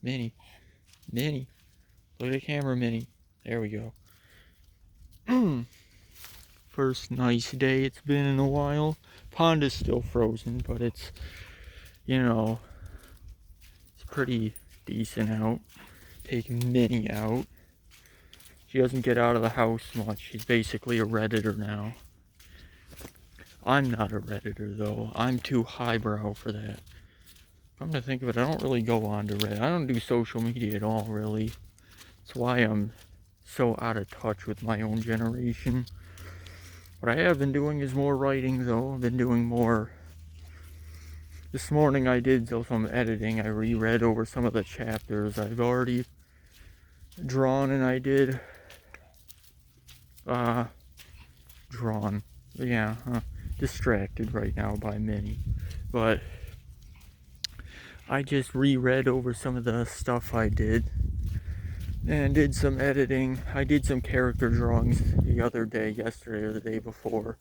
Minnie. Minnie. Look at the camera, Minnie. There we go. First nice day it's been in a while. Pond is still frozen, but it's, it's pretty decent out. Taking Minnie out. She doesn't get out of the house much. She's basically a Redditor now. I'm not a Redditor, though. I'm too highbrow for that. Come to think of it, I don't really go on to Reddit. I don't do social media at all, really. That's why I'm so out of touch with my own generation. What I have been doing is more writing, though. I've been doing more. This morning I did some editing. I reread over some of the chapters I've already drawn, and I did drawn. Yeah, distracted right now by Minnie. But I just reread over some of the stuff I did and did some editing. I did some character drawings the other day, yesterday or the day before.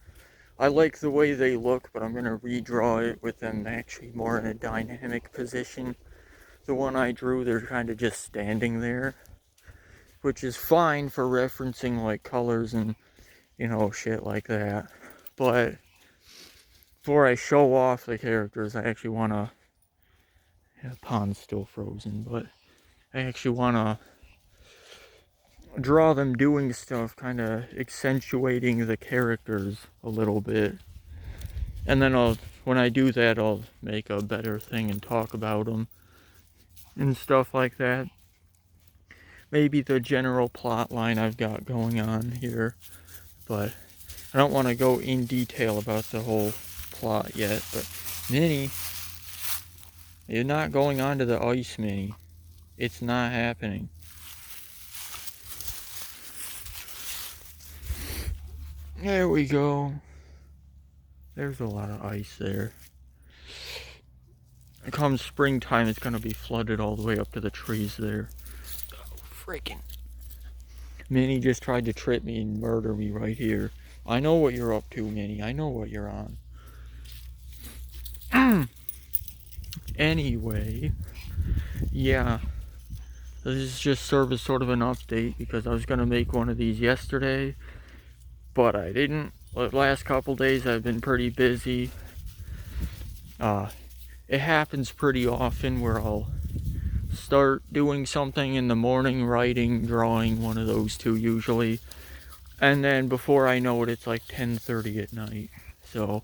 I like the way they look, but I'm going to redraw it with them actually more in a dynamic position. The one I drew, they're kind of just standing there, which is fine for referencing like colors and, shit like that. But before I show off the characters, I actually want to, pond's still frozen, but I actually want to draw them doing stuff, kind of accentuating the characters a little bit. And then when I do that, I'll make a better thing and talk about them and stuff like that. Maybe the general plot line I've got going on here, but I don't want to go in detail about the whole plot yet. But Minnie, you're not going on to the ice, Minnie. It's not happening. There we go. There's a lot of ice there. Come springtime, it's going to be flooded all the way up to the trees there. Oh, freaking. Minnie just tried to trip me and murder me right here. I know what you're up to, Minnie. I know what you're on. Anyway, yeah. This is just serve as sort of an update because I was going to make one of these yesterday, but I didn't. The last couple days I've been pretty busy. It happens pretty often where I'll start doing something in the morning, writing, drawing, one of those two usually. And then before I know it, it's like 10:30 at night. So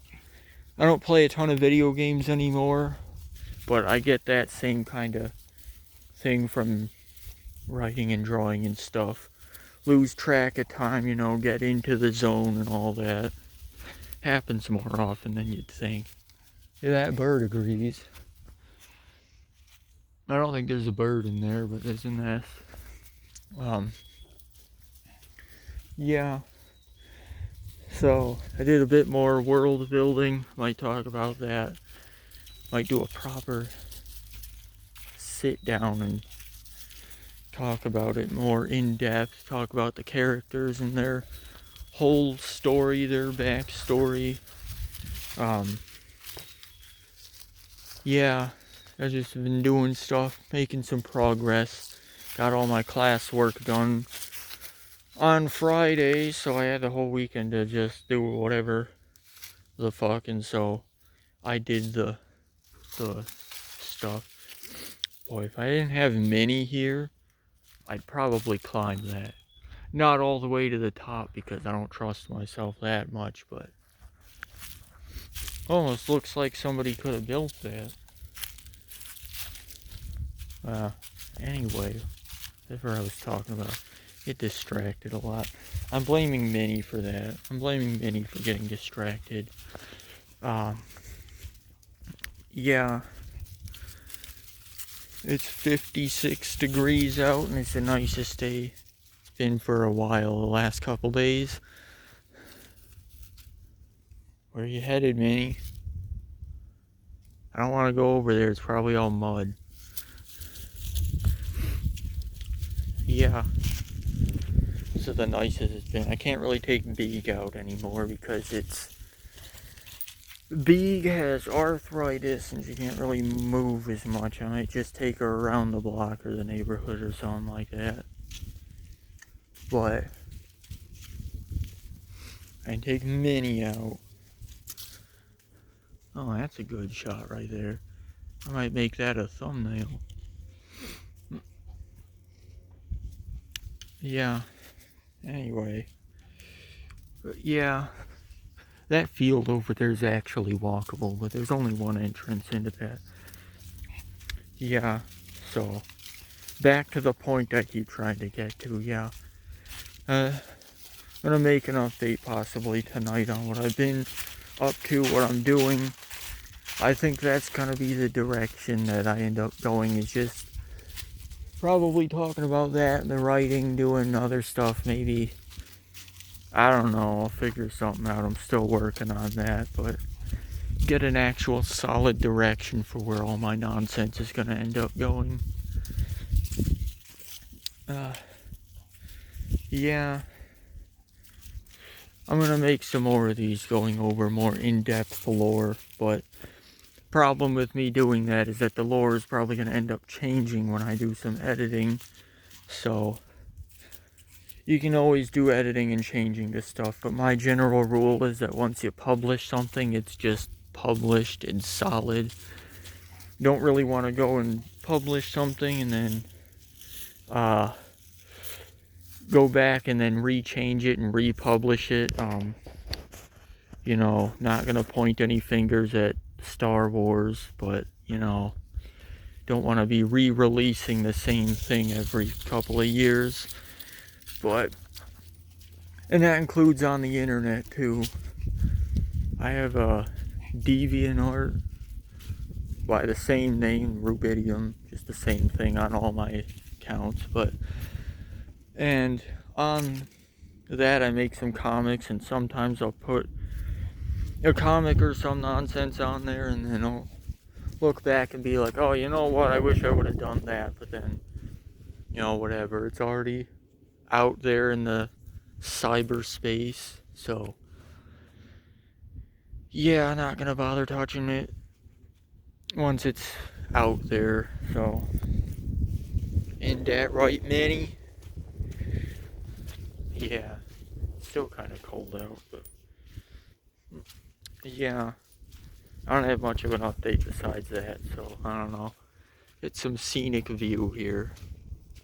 I don't play a ton of video games anymore, but I get that same kind of thing from writing and drawing and stuff. Lose track of time, get into the zone and all that. Happens more often than you'd think. Yeah, that bird agrees. I don't think there's a bird in there, but there's a nest. Yeah. So, I did a bit more world building. Might talk about that. Might do a proper sit down and talk about it more in depth. Talk about the characters and their whole story, their backstory. Yeah, I've just been doing stuff, making some progress. Got all my classwork done on Friday, so I had the whole weekend to just do whatever the fuck, and so I did the stuff. Boy, if I didn't have Minnie here, I'd probably climb that. Not all the way to the top because I don't trust myself that much, but almost looks like somebody could have built that. Anyway, whatever I was talking about, get distracted a lot. I'm blaming Minnie for that. I'm blaming Minnie for getting distracted. Yeah. It's 56 degrees out, and it's the nicest day it's been for a while the last couple days. Where are you headed, Minnie? I don't want to go over there. It's probably all mud. Yeah. This is the nicest it's been. I can't really take Big out anymore because it's Beeg has arthritis and she can't really move as much. I might just take her around the block or the neighborhood or something like that. But I can take Minnie out. Oh, that's a good shot right there. I might make that a thumbnail. Yeah. Anyway. But yeah. That field over there is actually walkable, but there's only one entrance into that. Yeah. So, back to the point I keep trying to get to. Yeah. I'm gonna make an update possibly tonight on what I've been up to, what I'm doing. I think that's gonna be the direction that I end up going, is just probably talking about that and the writing, doing other stuff maybe. I don't know, I'll figure something out. I'm still working on that, but get an actual solid direction for where all my nonsense is gonna end up going. Yeah. I'm gonna make some more of these going over more in-depth lore, but problem with me doing that is that the lore is probably gonna end up changing when I do some editing. So you can always do editing and changing this stuff, but my general rule is that once you publish something, it's just published and solid. You don't really want to go and publish something and then go back and then rechange it and republish it. You know, not gonna point any fingers at Star Wars, but you know, don't want to be re-releasing the same thing every couple of years. But, and that includes on the internet too. I have a DeviantArt by the same name, Rubidium, just the same thing on all my accounts. But, and on that I make some comics, and sometimes I'll put a comic or some nonsense on there, and then I'll look back and be like, oh, you know what, I wish I would have done that. But then, you know, whatever, it's already out there in the cyberspace, so yeah, I'm not gonna bother touching it once it's out there. So, ain't that right, Minnie? Yeah, it's still kind of cold out, but yeah, I don't have much of an update besides that, so I don't know. It's some scenic view here.